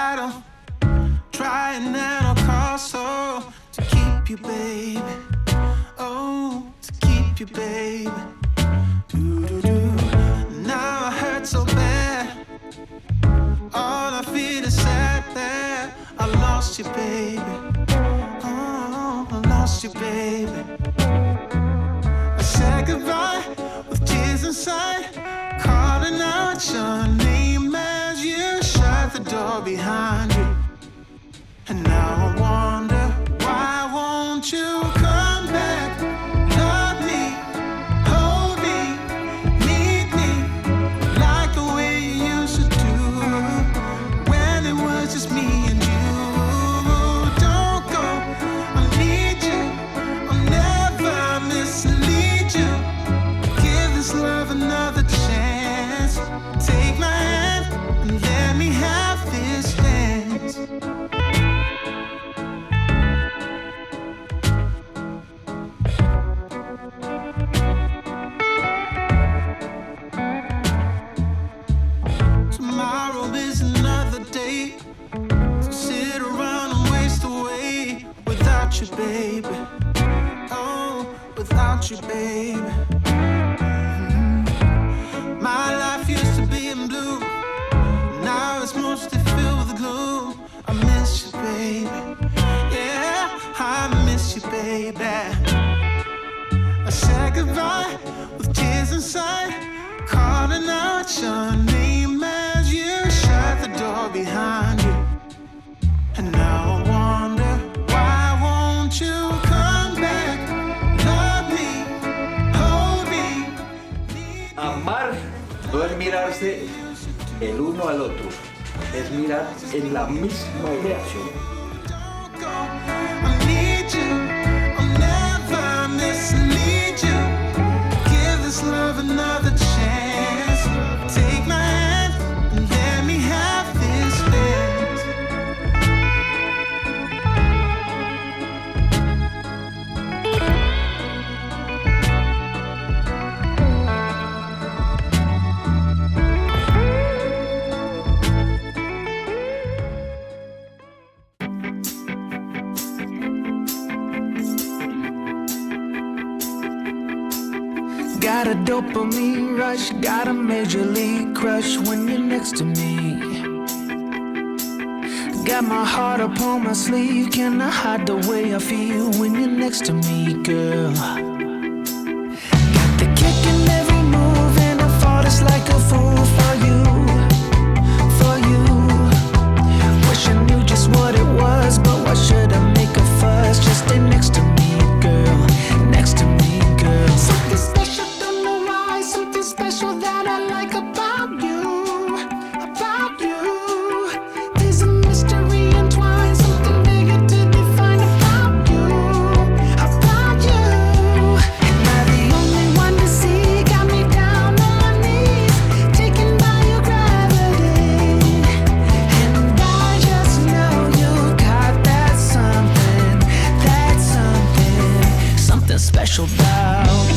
battle, trying at all costs, so to keep you, baby. Oh, to keep you, baby. Now I hurt so bad. All I feel is sad that I lost you, baby. Oh, I lost you, baby. I said goodbye with tears inside, calling out your name as you shut the door behind you. And now I wonder, why won't you come back? Love me, hold me, need me, like the way you used to do, when it was just me and you. Don't go, I need you, I'll never mislead you. Give this love another chance. Take my hand and let me have this dance. Tomorrow is another day to sit around and waste away without you, baby. Oh, without you, baby. My life used to be in blue, now it's mostly filled with gloom. I miss you, baby. Yeah, I miss you, baby. I said goodbye with tears inside, calling out your name as you shut the door behind you. And now I wonder, why won't you come back? Love me, hold me, need me. Amar no es mirarse el uno al otro, es mirar en la misma dirección. Don't go, I need you, I'll never mislead you. Give this love another chance. Take my hand and let me have this dance. Got a dopamine rush, got a major league crush when you're next to me. Got my heart upon my sleeve, can I hide the way I feel when you're next to me, girl? Got the kick in every move and I fought it's like a fool for you, for you. Wish I knew just what it was, but why should I make a fuss? Just stay next to me, girl, next to me, girl. Something special, don't know why, something special that I like about you, about you. There's a mystery entwined, something bigger to define about you, about you. Am I the only one to see? Got me down on my knees, taken by your gravity. And I just know you got that something, something special about